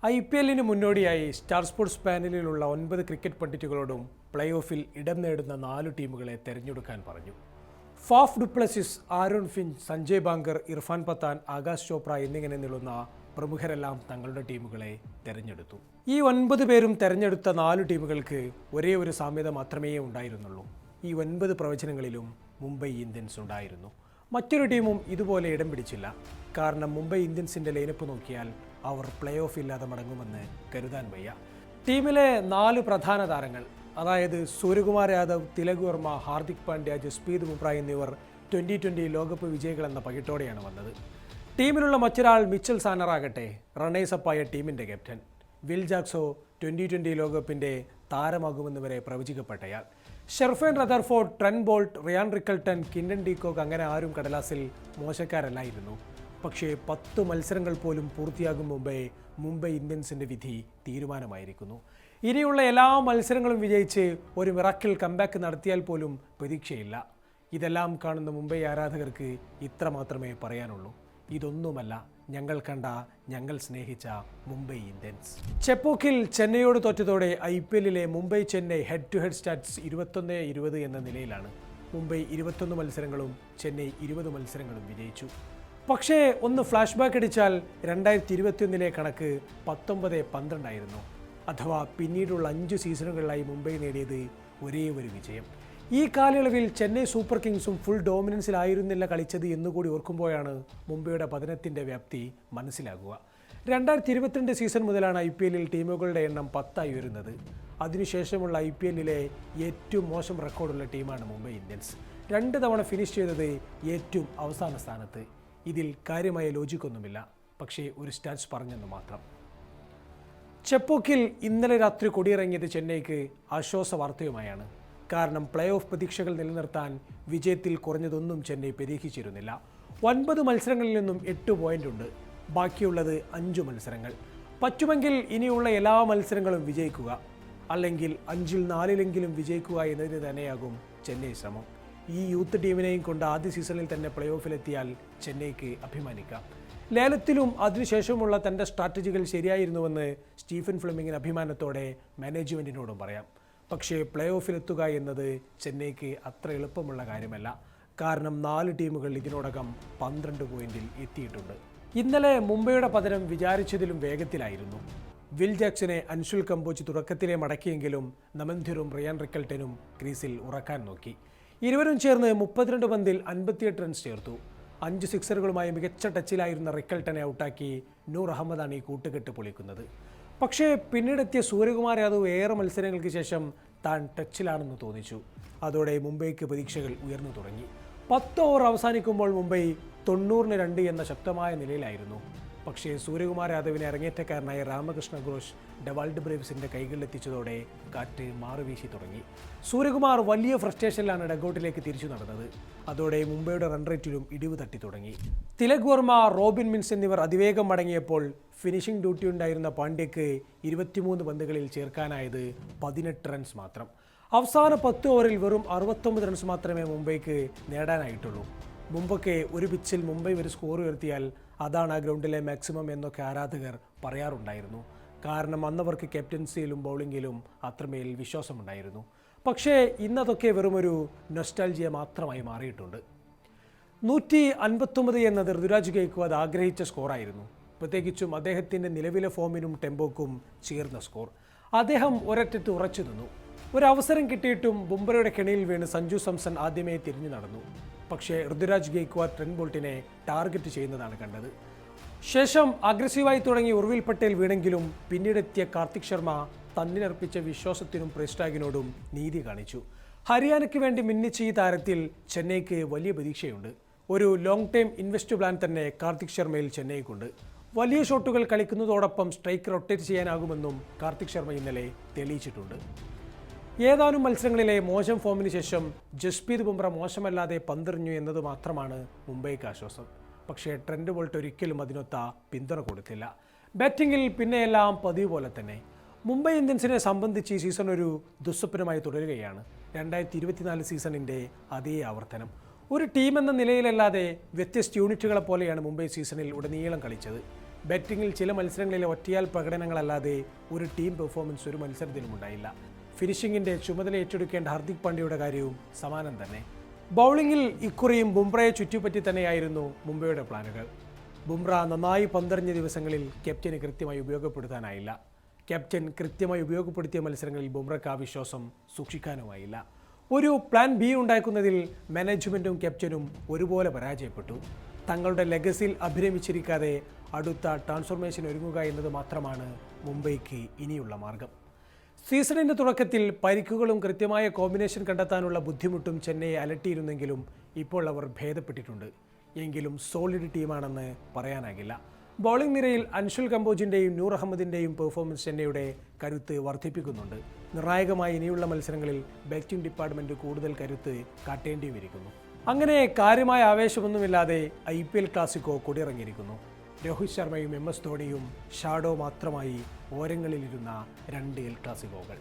IPL മുന്നോടിയായി star sports പാനലിലുള്ള 9 cricket പണ്ഡിറ്റുകളോടും പ്ലേ ഓഫിൽ ഇടം നേടുന്ന 4 ടീമുകളെ തെരഞ്ഞെടുക്കാൻ പറഞ്ഞു. Faf du Plessis, Aaron Finch, Sanjay Bangar, Irfan Pathan, Aakash Chopra എന്നിങ്ങനെ നീളുന്ന പ്രമുഖരെല്ലാം തങ്ങളുടെ ടീമുകളെ തെരഞ്ഞെടുത്തു. ഈ 9 പേരും തെരഞ്ഞെടുത്ത 4 ടീമുകൾക്ക് ഒരേ ഒരു സാമ്യത മാത്രമേ ഉണ്ടായിരുന്നുള്ളൂ. ഈ 9 പ്രവചനങ്ങളിലും മുംബൈ ഇന്ത്യൻസ് ഉണ്ടായിരുന്നു. മറ്റൊരു ടീമും ഇതുപോലെ ഇടം പിടിച്ചില്ല. കാരണം മുംബൈ ഇന്ത്യൻസിൻ്റെ ലൈനപ്പ് നോക്കിയാൽ അവർ പ്ലേ ഓഫ് ഇല്ലാതെ മടങ്ങുമെന്ന് കരുതാൻ വയ്യ. ടീമിലെ 4 പ്രധാന താരങ്ങൾ, അതായത് സൂര്യകുമാർ യാദവ്, തിലക് വർമ്മ, ഹാർദിക് പാണ്ഡ്യ, ജസ്പ്രീത് ബുംറ എന്നിവർ 2020 ലോകകപ്പ് വിജയികളെന്ന പകിട്ടോടെയാണ് വന്നത്. ടീമിലുള്ള മറ്റൊരാൾ മിച്ചൽ സാനറാകട്ടെ റണ്ണേഴ്സപ്പായ ടീമിൻ്റെ ക്യാപ്റ്റൻ. വിൽ ജാക്സോ 2020 ലോകകപ്പിൻ്റെ താരമാകുമെന്ന് വരെ പ്രവചിക്കപ്പെട്ടയാൾ. Sherfane Rutherford, Trent Boult, Ryan Rickelton, Quinton de Kock അങ്ങനെ ആരും കടലാസിൽ മോശക്കാരല്ലായിരുന്നു. പക്ഷേ 10 മത്സരങ്ങൾ പോലും പൂർത്തിയാകും മുമ്പേ മുംബൈ ഇന്ത്യൻസിൻ്റെ വിധി തീരുമാനമായിരിക്കുന്നു. ഇനിയുള്ള എല്ലാ മത്സരങ്ങളും വിജയിച്ച് ഒരു മിറാക്കിൾ കംബാക്ക് നടത്തിയാൽ പോലും പ്രതീക്ഷയില്ല. ഇതെല്ലാം കാണുന്ന മുംബൈ ആരാധകർക്ക് ഇത്ര മാത്രമേ പറയാനുള്ളൂ: ഇതൊന്നുമല്ല ഞങ്ങൾ കണ്ട, ഞങ്ങൾ സ്നേഹിച്ച മുംബൈ ഇന്ത്യൻസ്. ചെപ്പോക്കിൽ ചെന്നൈയോട് തോറ്റതോടെ IPL Mumbai Chennai head to head stats 21-20 എന്ന നിലയിലാണ്. മുംബൈ 21 മത്സരങ്ങളും ചെന്നൈ 20 മത്സരങ്ങളും വിജയിച്ചു. പക്ഷേ ഒന്ന് ഫ്ലാഷ് ബാക്ക് അടിച്ചാൽ 2021 കണക്ക് 19-12 ആയിരുന്നു. അഥവാ പിന്നീടുള്ള 5 സീസണുകളിലായി മുംബൈ നേടിയത് ഒരേ ഒരു വിജയം. ഈ കാലയളവിൽ ചെന്നൈ സൂപ്പർ കിങ്സും ഫുൾ ഡോമിനൻസിലായിരുന്നില്ല കളിച്ചത് എന്നുകൂടി ഓർക്കുമ്പോഴാണ് മുംബൈയുടെ പതനത്തിൻ്റെ വ്യാപ്തി മനസ്സിലാകുക. 2022 സീസൺ മുതലാണ് IPL ടീമുകളുടെ എണ്ണം 10 ആയി വരുന്നത്. അതിനുശേഷമുള്ള IPL ഏറ്റവും മോശം റെക്കോർഡുള്ള ടീമാണ് മുംബൈ ഇന്ത്യൻസ്. 2 തവണ ഫിനിഷ് ചെയ്തത് ഏറ്റവും അവസാന സ്ഥാനത്ത്. ഇതിൽ കാര്യമായ ലോജിക്കൊന്നുമില്ല. പക്ഷേ ഒരു സ്റ്റാറ്റ്സ് പറഞ്ഞെന്ന് മാത്രം. ചെപ്പോക്കിൽ ഇന്നലെ രാത്രി കൊടിയിറങ്ങിയത് ചെന്നൈക്ക് ആശ്വാസ വാർത്തയുമായാണ്. കാരണം പ്ലേ ഓഫ് പ്രതീക്ഷകൾ നിലനിർത്താൻ വിജയത്തിൽ കുറഞ്ഞതൊന്നും ചെന്നൈ പ്രതീക്ഷിച്ചിരുന്നില്ല. 9 മത്സരങ്ങളിൽ നിന്നും 8 പോയിന്റ് ഉണ്ട്. ബാക്കിയുള്ളത് 5 മത്സരങ്ങൾ. പറ്റുമെങ്കിൽ ഇനിയുള്ള എല്ലാ മത്സരങ്ങളും വിജയിക്കുക, അല്ലെങ്കിൽ 5-ൽ 4 വിജയിക്കുക എന്നതിന് തന്നെയാകും ചെന്നൈ ശ്രമം. ഈ യൂത്ത് ടീമിനെയും കൊണ്ട് ആദ്യ സീസണിൽ തന്നെ പ്ലേ ഓഫിലെത്തിയാൽ ചെന്നൈക്ക് അഭിമാനിക്കാം. ലേലത്തിലും അതിനുശേഷമുള്ള തൻ്റെ സ്ട്രാറ്റജികൾ ശരിയായിരുന്നുവെന്ന് സ്റ്റീഫൻ ഫ്ലെമിങ്ങിന് അഭിമാനത്തോടെ മാനേജ്മെൻറ്റിനോടും പറയാം. പക്ഷേ പ്ലേ ഓഫിലെത്തുക എന്നത് ചെന്നൈക്ക് അത്ര എളുപ്പമുള്ള കാര്യമല്ല. കാരണം 4 ടീമുകൾ ഇതിനോടകം 12 പോയിന്റിൽ എത്തിയിട്ടുണ്ട്. ഇന്നലെ മുംബൈയുടെ പതനം വിചാരിച്ചതിലും വേഗത്തിലായിരുന്നു. വിൽ ജാക്സനെ അൻഷുൽ കമ്പോജ് തുടക്കത്തിലെ മടക്കിയെങ്കിലും നമൻധിറും റിയാൻ റിക്കൽട്ടനും ക്രീസിൽ ഉറക്കാൻ നോക്കി. ഇരുവരും ചേർന്ന് 32 പന്തിൽ 58 റൺസ് ചേർത്തു. 5 സിക്സറുകളുമായി മികച്ച ടച്ചിലായിരുന്ന റിക്കൽട്ടനെ ഔട്ടാക്കി നൂർ അഹമ്മദാണ് ഈ കൂട്ടുകെട്ട് പൊളിക്കുന്നത്. പക്ഷേ പിന്നീടെത്തിയ സൂര്യകുമാർ യാദവ് ഏറെ മത്സരങ്ങൾക്ക് ശേഷം താൻ ടച്ചിലാണെന്ന് തോന്നിച്ചു. അതോടെ മുംബൈക്ക് പ്രതീക്ഷകൾ ഉയർന്നു തുടങ്ങി. 10 ഓവർ അവസാനിക്കുമ്പോൾ മുംബൈ 90-2 എന്ന ശക്തമായ നിലയിലായിരുന്നു. പക്ഷേ സൂര്യകുമാർ യാദവിനെ അരങ്ങേറ്റക്കാരനായ രാമകൃഷ്ണ ഘോഷ് ഡെവാൾഡ് ബ്രേവ്സിൻ്റെ കൈകളിലെത്തിച്ചതോടെ കാറ്റ് മാറുവീശി തുടങ്ങി. സൂര്യകുമാർ വലിയ ഫ്രസ്ട്രേഷനിലാണ് ഡഗൌട്ടിലേക്ക് തിരിച്ചു നടന്നത്. അതോടെ മുംബൈയുടെ റൺ റേറ്റിലും ഇടിവ് തട്ടി തുടങ്ങി. തിലക് വർമ്മ, റോബിൻ മിൻസ് എന്നിവർ അതിവേഗം മടങ്ങിയപ്പോൾ ഫിനിഷിംഗ് ഡ്യൂട്ടി ഉണ്ടായിരുന്ന പാണ്ഡ്യയ്ക്ക് 23 പന്തുകളിൽ ചേർക്കാനായത് 18 റൺസ് മാത്രം. അവസാന 10 ഓവറിൽ വെറും 69 റൺസ് മാത്രമേ മുംബൈക്ക് നേടാനായിട്ടുള്ളൂ. മുമ്പൊക്കെ ഒരു പിച്ചിൽ മുംബൈ ഒരു സ്കോർ ഉയർത്തിയാൽ അതാണ് ആ ഗ്രൗണ്ടിലെ മാക്സിമം എന്നൊക്കെ ആരാധകർ പറയാറുണ്ടായിരുന്നു. കാരണം അന്നവർക്ക് ക്യാപ്റ്റൻസിയിലും ബൗളിങ്ങിലും അത്രമേൽ വിശ്വാസമുണ്ടായിരുന്നു. പക്ഷേ ഇന്നതൊക്കെ വെറുമൊരു നൊസ്റ്റാൾജിയ മാത്രമായി മാറിയിട്ടുണ്ട്. 159 എന്നത് ഋതുരാജ് ഗെയ്ക്വാദ് ആഗ്രഹിച്ച സ്കോറായിരുന്നു. പ്രത്യേകിച്ചും അദ്ദേഹത്തിൻ്റെ നിലവിലെ ഫോമിനും ടെമ്പോക്കും ചേർന്ന സ്കോർ. അദ്ദേഹം ഒരറ്റത്ത് ഉറച്ചു നിന്നു. ഒരവസരം കിട്ടിയിട്ടും ബുംറയുടെ കെണിയിൽ വീണ് സഞ്ജു സാംസൺ ആദ്യമേ തിരിഞ്ഞു നടന്നു. പക്ഷേ ഋതുരാജ് ഗെയ്ക്വാദ് ട്രെന്റ് ബോൾട്ടിനെ ടാർഗറ്റ് ചെയ്യുന്നതാണ് കണ്ടത്. ശേഷം അഗ്രസീവായി തുടങ്ങി ഉർവിൽ പട്ടേൽ വീണെങ്കിലും പിന്നീടെത്തിയ കാർത്തിക് ശർമ്മ തന്നിലർപ്പിച്ച വിശ്വാസത്തിനും പ്രേസ്റ്റാഗിനോടും നീതി കാണിച്ചു. ഹരിയാനയ്ക്ക് വേണ്ടി മിന്നിച്ച ഈ താരത്തിൽ ചെന്നൈക്ക് വലിയ പ്രതീക്ഷയുണ്ട്. ഒരു ലോങ് ടൈം ഇൻവെസ്റ്റ് പ്ലാൻ തന്നെ കാർത്തിക് ശർമ്മയിൽ ചെന്നൈക്കുണ്ട്. വലിയ ഷോട്ടുകൾ കളിക്കുന്നതോടൊപ്പം സ്ട്രൈക്ക് റൊട്ടേറ്റ് ചെയ്യാനാകുമെന്നും കാർത്തിക് ശർമ്മ ഇന്നലെ തെളിയിച്ചിട്ടുണ്ട്. ഏതാനും മത്സരങ്ങളിലെ മോശം ഫോമിന് ശേഷം ജസ്പ്രീത് ബുംറ മോശമല്ലാതെ പന്തെറിഞ്ഞു എന്നത് മാത്രമാണ് മുംബൈക്ക് ആശ്വാസം. പക്ഷേ ട്രെന്റ് ബോൾട്ട് ഒരിക്കലും അതിനൊത്ത പിന്തുണ കൊടുത്തില്ല. ബാറ്റിങ്ങിൽ പിന്നെയെല്ലാം പതിവ് പോലെ തന്നെ. മുംബൈ ഇന്ത്യൻസിനെ സംബന്ധിച്ച് ഈ സീസൺ ഒരു ദുസ്വപ്നമായി തുടരുകയാണ്. 2024 സീസണിൻ്റെ അതേ ആവർത്തനം. ഒരു ടീം എന്ന നിലയിലല്ലാതെ വ്യത്യസ്ത യൂണിറ്റുകളെ പോലെയാണ് മുംബൈ സീസണിൽ ഉടനീളം കളിച്ചത്. ബാറ്റിങ്ങിൽ ചില മത്സരങ്ങളിലെ ഒറ്റയാൽ പ്രകടനങ്ങളല്ലാതെ ഒരു ടീം പെർഫോമൻസ് ഒരു മത്സരത്തിലും ഉണ്ടായില്ല. ഫിനിഷിങ്ങിൻ്റെ ചുമതല ഏറ്റെടുക്കേണ്ട ഹാർദിക് പാണ്ഡ്യയുടെ കാര്യവും സമാനം തന്നെ. ബൗളിങ്ങിൽ ഇക്കുറിയും ബുംറയെ ചുറ്റിപ്പറ്റി തന്നെയായിരുന്നു മുംബൈയുടെ പ്ലാനുകൾ. ബുംറ നന്നായി പന്തെറിഞ്ഞ ദിവസങ്ങളിൽ ക്യാപ്റ്റന് കൃത്യമായി ഉപയോഗപ്പെടുത്താനായില്ല. ക്യാപ്റ്റൻ കൃത്യമായി ഉപയോഗപ്പെടുത്തിയ മത്സരങ്ങളിൽ ബുംറയ്ക്ക് ആ വിശ്വാസം സൂക്ഷിക്കാനുമായില്ല. ഒരു പ്ലാൻ ബി ഉണ്ടാക്കുന്നതിൽ മാനേജ്മെൻറ്റും ക്യാപ്റ്റനും ഒരുപോലെ പരാജയപ്പെട്ടു. തങ്ങളുടെ ലെഗസിൽ അഭിരമിച്ചിരിക്കാതെ അടുത്ത ട്രാൻസ്ഫോർമേഷൻ ഒരുങ്ങുക എന്നത് മാത്രമാണ് മുംബൈക്ക് ഇനിയുള്ള മാർഗം. സീസണിൻ്റെ തുടക്കത്തിൽ പരിക്കുകളും കൃത്യമായ കോമ്പിനേഷൻ കണ്ടെത്താനുള്ള ബുദ്ധിമുട്ടും ചെന്നൈയെ അലട്ടിയിരുന്നെങ്കിലും ഇപ്പോൾ അവർ ഭേദപ്പെട്ടിട്ടുണ്ട്. എങ്കിലും സോളിഡ് ടീമാണെന്ന് പറയാനാകില്ല. ബൗളിംഗ് നിരയിൽ അൻഷുൽ കമ്പോജിൻ്റെയും നൂർ അഹമ്മദിൻ്റെയും പെർഫോമൻസ് ചെന്നൈയുടെ കരുത്ത് വർദ്ധിപ്പിക്കുന്നുണ്ട്. നിർണായകമായ ഇനിയുള്ള മത്സരങ്ങളിൽ ബാറ്റിംഗ് ഡിപ്പാർട്ട്മെൻറ്റ് കൂടുതൽ കരുത്ത് കാട്ടേണ്ടിയുമിരിക്കുന്നു. അങ്ങനെ കാര്യമായ ആവേശമൊന്നുമില്ലാതെ IPL ക്ലാസിക്കോ കൊടിയിറങ്ങിയിരിക്കുന്നു. രോഹിത് ശർമ്മയും MS ധോണിയും ഷാഡോ മാത്രമായി ഓരങ്ങളിലിരുന്ന 2 എൽ ക്ലാസിക്കോകൾ.